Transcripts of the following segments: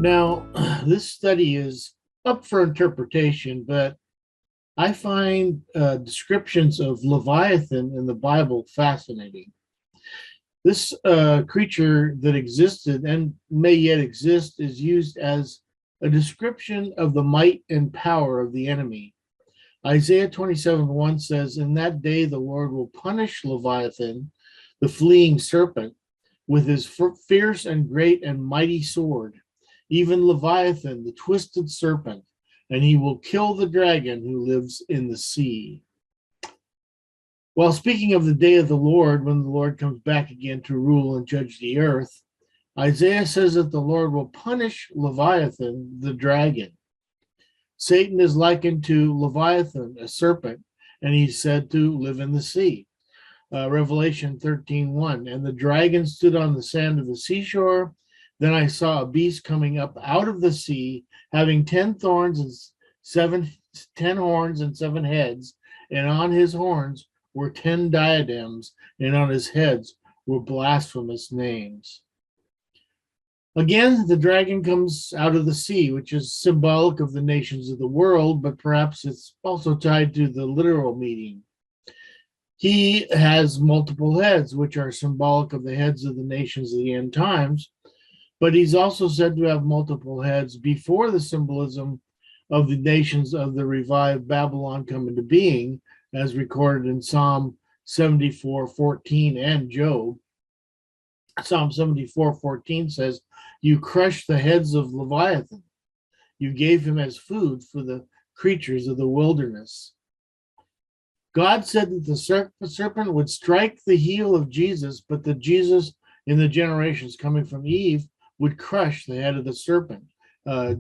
Now, this study is up for interpretation, but I find descriptions of Leviathan in the Bible fascinating. This creature that existed and may yet exist is used as a description of the might and power of the enemy. Isaiah 27:1 says, "In that day the Lord will punish Leviathan, the fleeing serpent, with his fierce and great and mighty sword, even Leviathan, the twisted serpent, and he will kill the dragon who lives in the sea." While speaking of the day of the Lord, when the Lord comes back again to rule and judge the earth, Isaiah says that the Lord will punish Leviathan, the dragon. Satan is likened to Leviathan, a serpent, and he's said to live in the sea. Revelation 13:1, and the dragon stood on the sand of the seashore. Then I saw a beast coming up out of the sea, having 10 horns and 7 heads, and on his horns were 10 diadems, and on his heads were blasphemous names. Again, the dragon comes out of the sea, which is symbolic of the nations of the world, but perhaps it's also tied to the literal meaning. He has multiple heads, which are symbolic of the heads of the nations of the end times, but he's also said to have multiple heads before the symbolism of the nations of the revived Babylon come into being, as recorded in Psalm 74:14 and Job. Psalm 74:14 says, "You crushed the heads of Leviathan. You gave him as food for the creatures of the wilderness." God said that the serpent would strike the heel of Jesus, but that Jesus, in the generations coming from Eve, would crush the head of the serpent.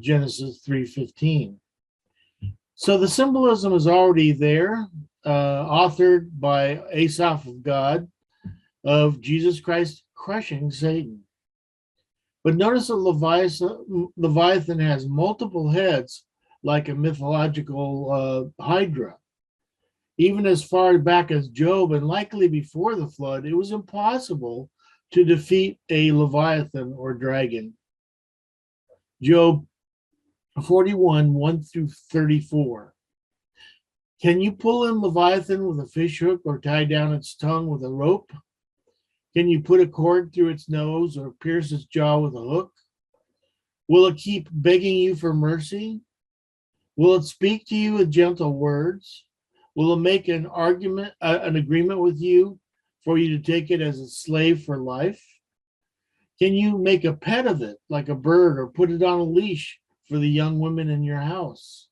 Genesis 3:15. So the symbolism is already there, authored by Asaph of God, of Jesus Christ crushing Satan. But notice that Leviathan has multiple heads, like a mythological Hydra. Even as far back as Job, and likely before the flood, it was impossible to defeat a Leviathan or dragon. Job 41:1-34. Can you pull in Leviathan with a fish hook or tie down its tongue with a rope? Can you put a cord through its nose or pierce its jaw with a hook? Will it keep begging you for mercy? Will it speak to you with gentle words? Will it make an agreement with you for you to take it as a slave for life? Can you make a pet of it like a bird, or put it on a leash for the young women in your house?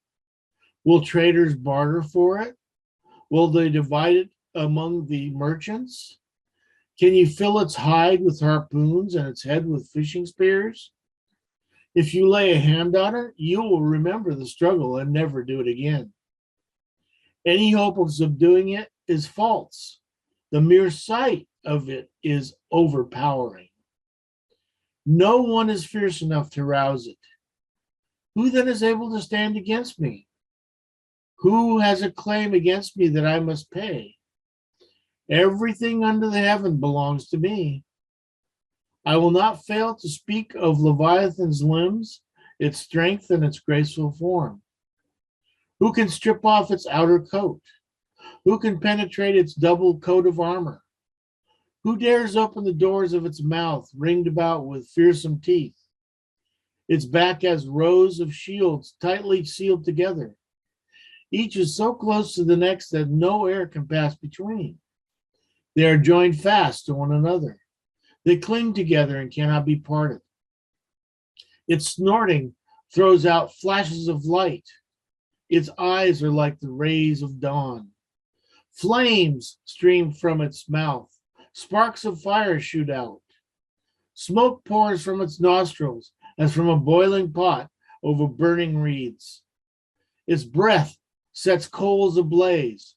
Will traders barter for it? Will they divide it among the merchants? Can you fill its hide with harpoons and its head with fishing spears? If you lay a hand on it, you will remember the struggle and never do it again. Any hope of subduing it is false. The mere sight of it is overpowering. No one is fierce enough to rouse it. Who then is able to stand against me? Who has a claim against me that I must pay? Everything under the heaven belongs to me. I will not fail to speak of Leviathan's limbs, its strength, and its graceful form. Who can strip off its outer coat? Who can penetrate its double coat of armor? Who dares open the doors of its mouth, ringed about with fearsome teeth? Its back has rows of shields tightly sealed together. Each is so close to the next that no air can pass between. They are joined fast to one another. They cling together and cannot be parted. Its snorting throws out flashes of light. Its eyes are like the rays of dawn. Flames stream from its mouth. Sparks of fire shoot out. Smoke pours from its nostrils as from a boiling pot over burning reeds. Its breath sets coals ablaze.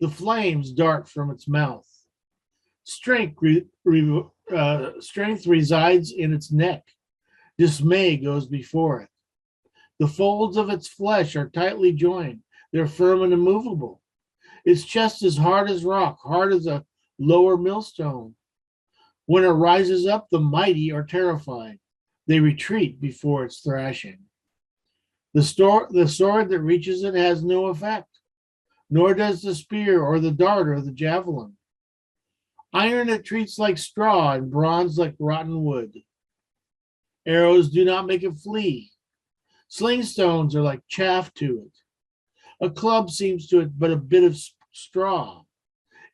The flames dart from its mouth. Strength resides in its neck. Dismay goes before it. The folds of its flesh are tightly joined. They're firm and immovable. Its chest is hard as rock, hard as a lower millstone. When it rises up, the mighty are terrified. They retreat before its thrashing. The sword that reaches it has no effect, nor does the spear or the dart or the javelin. Iron it treats like straw, and bronze like rotten wood. Arrows do not make it flee. Sling stones are like chaff to it. A club seems to it but a bit of straw.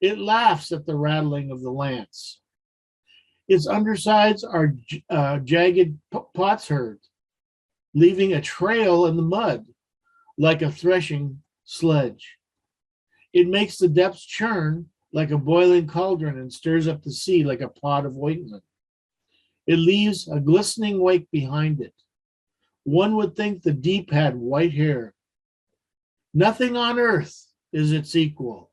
It laughs at the rattling of the lance. Its undersides are jagged potsherd, leaving a trail in the mud like a threshing sledge. It makes the depths churn like a boiling cauldron and stirs up the sea like a pot of ointment. It leaves a glistening wake behind it. One would think the deep had white hair. Nothing on earth is its equal.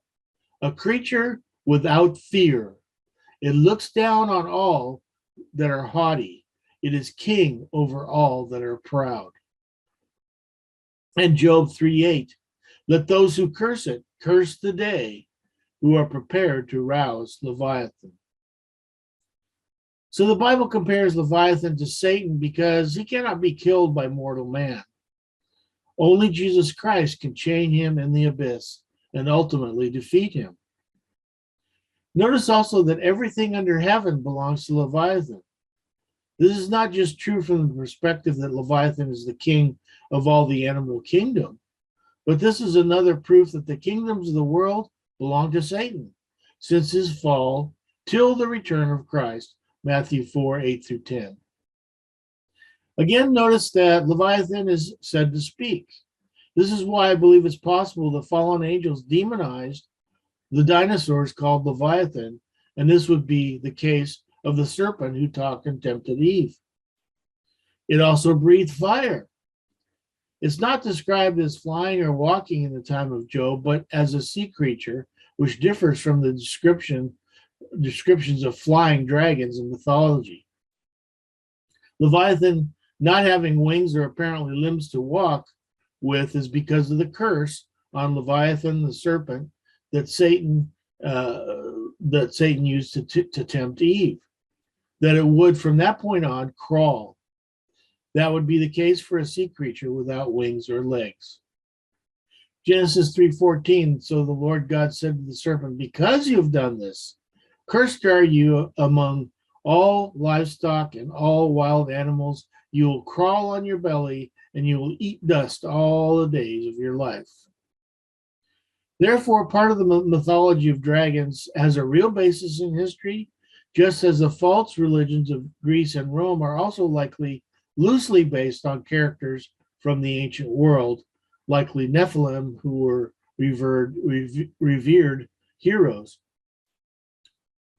A creature without fear. It looks down on all that are haughty. It is king over all that are proud. And Job 3:8, let those who curse it curse the day, who are prepared to rouse Leviathan. So the Bible compares Leviathan to Satan because he cannot be killed by mortal man. Only Jesus Christ can chain him in the abyss and ultimately defeat him. Notice also that everything under heaven belongs to Leviathan. This is not just true from the perspective that Leviathan is the king of all the animal kingdom, but this is another proof that the kingdoms of the world belong to Satan since his fall till the return of Christ, Matthew 4:8 through 10. Again, notice that Leviathan is said to speak. This is why I believe it's possible the fallen angels demonized the dinosaurs called Leviathan, and this would be the case of the serpent who talked and tempted Eve. It also breathed fire. It's not described as flying or walking in the time of Job, but as a sea creature, which differs from the descriptions of flying dragons in mythology. Leviathan not having wings or apparently limbs to walk with is because of the curse on Leviathan, the serpent, that Satan used to tempt Eve, that it would from that point on crawl. That would be the case for a sea creature without wings or legs. Genesis 3:14, so the Lord God said to the serpent, because you have done this, cursed are you among all livestock and all wild animals. You will crawl on your belly and you will eat dust all the days of your life. Therefore, part of the mythology of dragons has a real basis in history, just as the false religions of Greece and Rome are also likely loosely based on characters from the ancient world, likely Nephilim, who were revered heroes.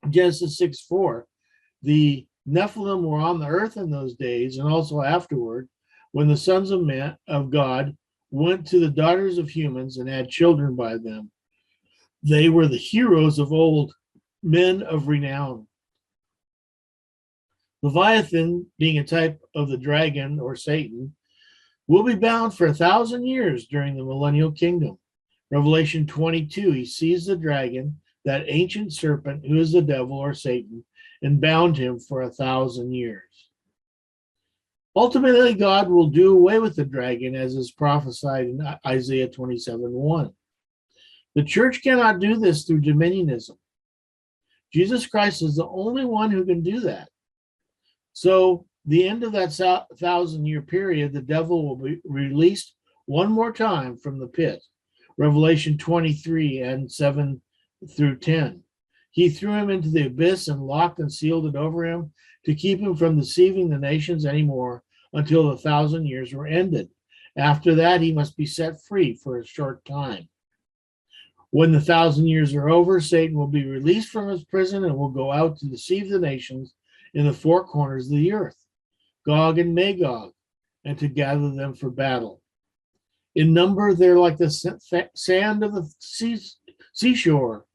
Genesis 6:4, the Nephilim were on the earth in those days and also afterward, when the sons of God went to the daughters of humans and had children by them. They were the heroes of old, men of renown. Leviathan, being a type of the dragon or Satan, will be bound for 1,000 years during the millennial kingdom. Revelation 22, he sees the dragon, that ancient serpent who is the devil or Satan, and bound him for 1,000 years. Ultimately, God will do away with the dragon as is prophesied in Isaiah 27:1. The church cannot do this through dominionism. Jesus Christ is the only one who can do that. So the end of that 1,000-year period, the devil will be released one more time from the pit. Revelation 23 and 7 through 10. He threw him into the abyss and locked and sealed it over him to keep him from deceiving the nations anymore until the 1,000 years were ended. After that, he must be set free for a short time. When the 1,000 years are over, Satan will be released from his prison and will go out to deceive the nations in the four corners of the earth, Gog and Magog, and to gather them for battle. In number, they're like the sand of the seashore.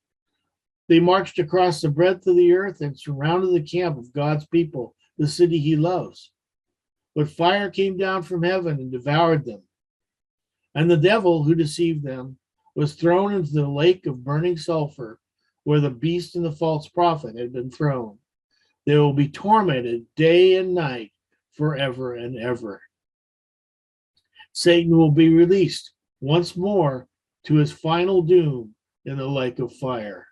They marched across the breadth of the earth and surrounded the camp of God's people, the city he loves. But fire came down from heaven and devoured them. And the devil who deceived them was thrown into the lake of burning sulfur, where the beast and the false prophet had been thrown. They will be tormented day and night forever and ever. Satan will be released once more to his final doom in the lake of fire.